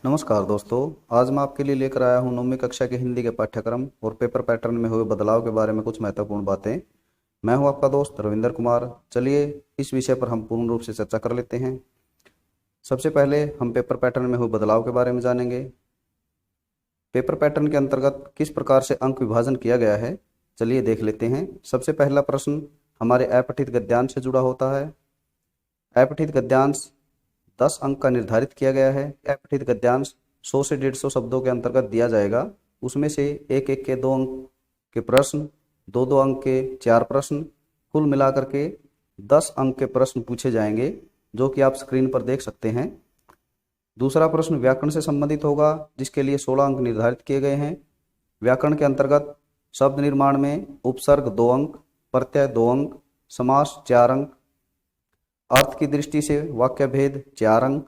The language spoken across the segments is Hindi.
नमस्कार दोस्तों। आज मैं आपके लिए लेकर आया हूं 9वीं कक्षा के हिंदी के पाठ्यक्रम और पेपर पैटर्न में हुए बदलाव के बारे में कुछ महत्वपूर्ण बातें। मैं हूं आपका दोस्त रविंदर कुमार। चलिए इस विषय पर हम पूर्ण रूप से चर्चा कर लेते हैं। सबसे पहले हम पेपर पैटर्न में हुए बदलाव के बारे में जानेंगे। पेपर पैटर्न के अंतर्गत किस प्रकार से अंक विभाजन किया गया है, चलिए देख लेते हैं। सबसे पहला प्रश्न हमारे अपठित गद्यांश से जुड़ा होता है। अपठित गद्यांश 10 अंक का निर्धारित किया गया है। अपठित गद्यांश 100 से 150 शब्दों के अंतर्गत दिया जाएगा। उसमें से एक एक के 2 अंक के प्रश्न, 2 अंक के 4 प्रश्न, कुल मिलाकर के 10 अंक के प्रश्न पूछे जाएंगे, जो कि आप स्क्रीन पर देख सकते हैं। दूसरा प्रश्न व्याकरण से संबंधित होगा, जिसके लिए 16 अंक निर्धारित किए गए हैं। व्याकरण के अंतर्गत शब्द निर्माण में उपसर्ग 2 अंक, प्रत्यय 2 अंक, समास 4 अंक, अर्थ की दृष्टि से वाक्य भेद 4 अंक,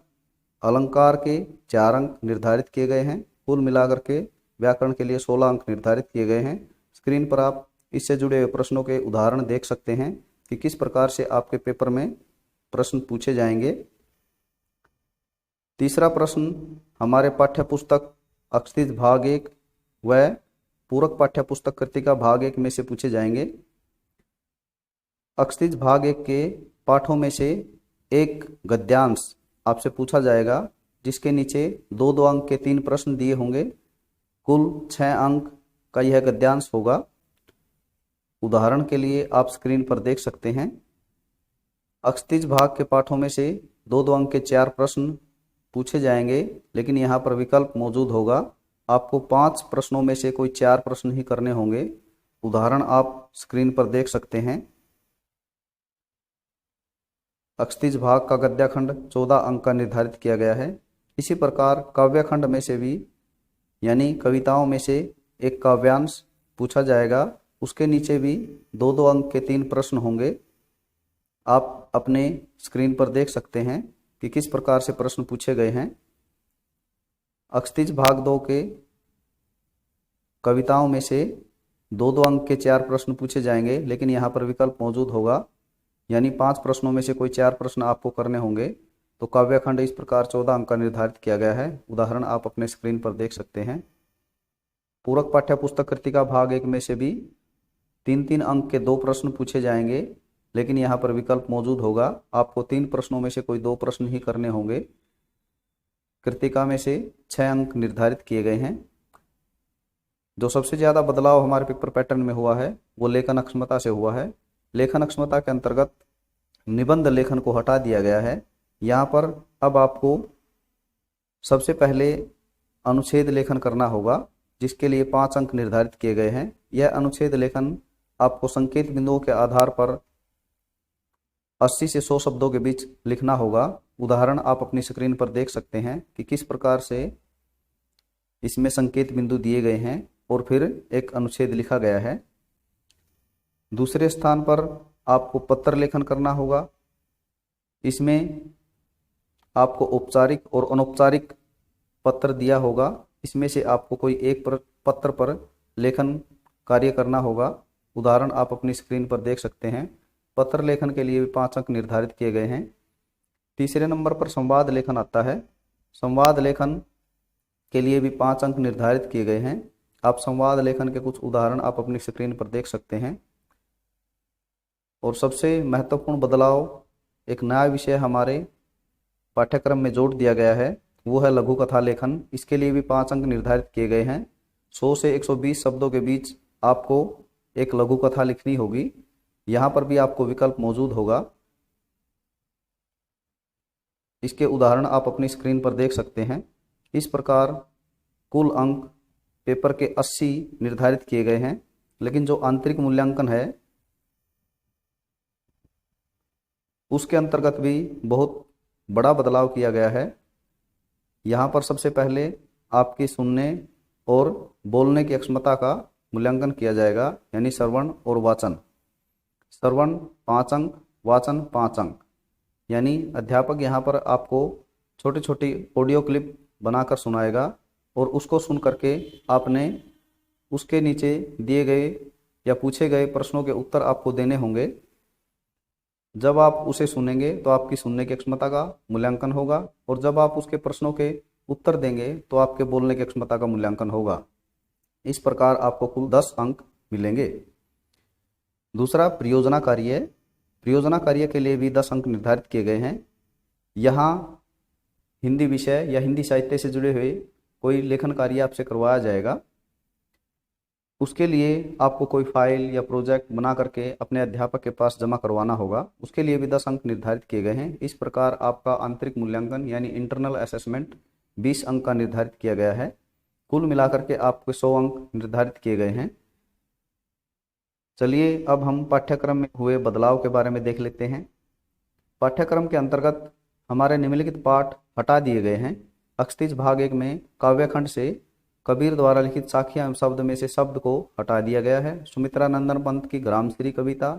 अलंकार के 4 अंक निर्धारित किए गए हैं। कुल मिलाकर के व्याकरण के लिए 16 अंक निर्धारित किए गए हैं। स्क्रीन पर आप इससे जुड़े हुए प्रश्नों के उदाहरण देख सकते हैं कि किस प्रकार से आपके पेपर में प्रश्न पूछे जाएंगे। तीसरा प्रश्न हमारे पाठ्य पुस्तक अक्षित भाग 1 व पूरक पाठ्य पुस्तक कृतिका भाग 1 में से पूछे जाएंगे। अक्षित भाग 1 के पाठों में से एक गद्यांश आपसे पूछा जाएगा, जिसके नीचे 2 अंक के 3 प्रश्न दिए होंगे। कुल 6 अंक का यह गद्यांश होगा। उदाहरण के लिए आप स्क्रीन पर देख सकते हैं। अक्षित भाग के पाठों में से 2 अंक के 4 प्रश्न पूछे जाएंगे, लेकिन यहाँ पर विकल्प मौजूद होगा। आपको 5 प्रश्नों में से कोई 4 प्रश्न ही करने होंगे। उदाहरण आप स्क्रीन पर देख सकते हैं। अक्षित भाग का गद्यखंड 14 अंक का निर्धारित किया गया है। इसी प्रकार काव्यखंड में से भी, यानी कविताओं में से एक काव्यांश पूछा जाएगा। उसके नीचे भी 2 अंक के 3 प्रश्न होंगे। आप अपने स्क्रीन पर देख सकते हैं कि किस प्रकार से प्रश्न पूछे गए हैं। अक्षित भाग 2 के कविताओं में से 2 अंक के 4 प्रश्न पूछे जाएंगे, लेकिन यहाँ पर विकल्प मौजूद होगा, यानी 5 प्रश्नों में से कोई 4 प्रश्न आपको करने होंगे। तो काव्यखंड इस प्रकार 14 अंक का निर्धारित किया गया है। उदाहरण आप अपने स्क्रीन पर देख सकते हैं। पूरक पाठ्य पुस्तक कृतिका भाग 1 में से भी 3 अंक के 2 प्रश्न पूछे जाएंगे, लेकिन यहाँ पर विकल्प मौजूद होगा। आपको 3 प्रश्नों में से कोई 2 प्रश्न ही करने होंगे। कृतिका में से 6 अंक निर्धारित किए गए हैं। जो सबसे ज़्यादा बदलाव हमारे पेपर पैटर्न में हुआ है वो लेखन अक्षमता से हुआ है। लेखन अक्षमता के अंतर्गत निबंध लेखन को हटा दिया गया है। यहाँ पर अब आपको सबसे पहले अनुच्छेद लेखन करना होगा, जिसके लिए 5 अंक निर्धारित किए गए हैं। यह अनुच्छेद लेखन आपको संकेत बिंदुओं के आधार पर 80 से 100 शब्दों के बीच लिखना होगा। उदाहरण आप अपनी स्क्रीन पर देख सकते हैं कि किस प्रकार से इसमें संकेत बिंदु दिए गए हैं और फिर एक अनुच्छेद लिखा गया है। दूसरे स्थान पर आपको पत्र लेखन करना होगा। इसमें आपको औपचारिक और अनौपचारिक पत्र दिया होगा। इसमें से आपको कोई एक पत्र पर लेखन कार्य करना होगा। उदाहरण आप अपनी स्क्रीन पर देख सकते हैं। पत्र लेखन के लिए भी 5 अंक निर्धारित किए गए हैं। तीसरे नंबर पर संवाद लेखन आता है। संवाद लेखन के लिए भी 5 अंक निर्धारित किए गए हैं। आप संवाद लेखन के कुछ उदाहरण आप अपनी स्क्रीन पर देख सकते हैं। और सबसे महत्वपूर्ण बदलाव, एक नया विषय हमारे पाठ्यक्रम में जोड़ दिया गया है, वो है लघु कथा लेखन। इसके लिए भी 5 अंक निर्धारित किए गए हैं। 100 से 120 शब्दों के बीच आपको एक लघु कथा लिखनी होगी। यहाँ पर भी आपको विकल्प मौजूद होगा। इसके उदाहरण आप अपनी स्क्रीन पर देख सकते हैं। इस प्रकार कुल अंक पेपर के 80 निर्धारित किए गए हैं, लेकिन जो आंतरिक मूल्यांकन है उसके अंतर्गत भी बहुत बड़ा बदलाव किया गया है। यहाँ पर सबसे पहले आपकी सुनने और बोलने की अक्षमता का मूल्यांकन किया जाएगा, यानी श्रवण और वाचन। श्रवण 5 अंक, वाचन 5 अंक। यानी अध्यापक यहाँ पर आपको छोटी छोटी ऑडियो क्लिप बनाकर सुनाएगा और उसको सुन करके आपने उसके नीचे दिए गए या पूछे गए प्रश्नों के उत्तर आपको देने होंगे। जब आप उसे सुनेंगे तो आपकी सुनने की क्षमता का मूल्यांकन होगा, और जब आप उसके प्रश्नों के उत्तर देंगे तो आपके बोलने की क्षमता का मूल्यांकन होगा। इस प्रकार आपको कुल 10 अंक मिलेंगे। दूसरा परियोजना कार्य। परियोजना कार्य के लिए भी 10 अंक निर्धारित किए गए हैं। यहाँ हिंदी विषय या हिंदी साहित्य से जुड़े हुए कोई लेखन कार्य आपसे करवाया जाएगा। उसके लिए आपको कोई फाइल या प्रोजेक्ट बना करके अपने अध्यापक के पास जमा करवाना होगा। उसके लिए भी 10 अंक निर्धारित किए गए हैं। इस प्रकार आपका आंतरिक मूल्यांकन यानी इंटरनल असेसमेंट 20 अंक का निर्धारित किया गया है। कुल मिलाकर के आपके 100 अंक निर्धारित किए गए हैं। चलिए अब हम पाठ्यक्रम में हुए बदलाव के बारे में देख लेते हैं। पाठ्यक्रम के अंतर्गत हमारे निम्नलिखित पाठ हटा दिए गए हैं। अक्षतिज भाग 1 में काव्यखंड से कबीर द्वारा लिखित साखियां एवं शब्द में से शब्द को हटा दिया गया है। सुमित्रा नंदन पंत की ग्रामश्री कविता,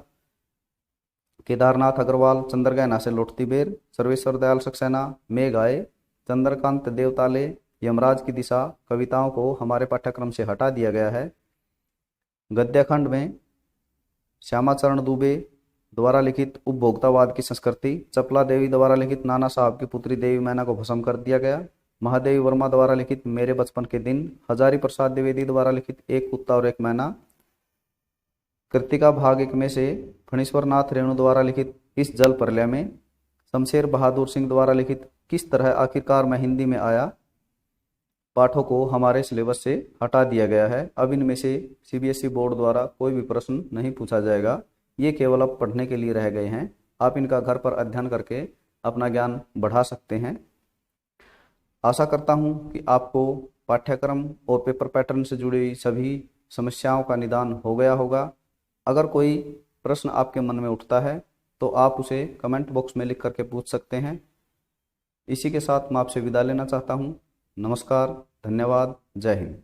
केदारनाथ अग्रवाल चंद्रगहना से लौटती बेर, सर्वेश्वर दयाल सक्सेना मेघ आए, चंद्रकांत देवताले यमराज की दिशा कविताओं को हमारे पाठ्यक्रम से हटा दिया गया है। गद्यखंड में श्यामाचरण दुबे द्वारा लिखित उपभोक्तावाद की संस्कृति, चपला देवी द्वारा लिखित नाना साहब की पुत्री देवी मैना को भस्म कर दिया गया। महादेवी वर्मा द्वारा लिखित मेरे बचपन के दिन, हजारी प्रसाद द्विवेदी द्वारा लिखित एक कुत्ता और एक मैना, कृतिका भाग 1 में से फणीश्वर नाथ रेणु द्वारा लिखित इस जल प्रलय में, शमशेर बहादुर सिंह द्वारा लिखित किस तरह आखिरकार मैं हिंदी में आया पाठों को हमारे सिलेबस से हटा दिया गया है। अब इनमें से सीबीएसई बोर्ड द्वारा कोई भी प्रश्न नहीं पूछा जाएगा। ये केवल अब पढ़ने के लिए रह गए हैं। आप इनका घर पर अध्ययन करके अपना ज्ञान बढ़ा सकते हैं। आशा करता हूं कि आपको पाठ्यक्रम और पेपर पैटर्न से जुड़ी सभी समस्याओं का निदान हो गया होगा। अगर कोई प्रश्न आपके मन में उठता है तो आप उसे कमेंट बॉक्स में लिख करके पूछ सकते हैं। इसी के साथ मैं आपसे विदा लेना चाहता हूं। नमस्कार, धन्यवाद, जय हिंद।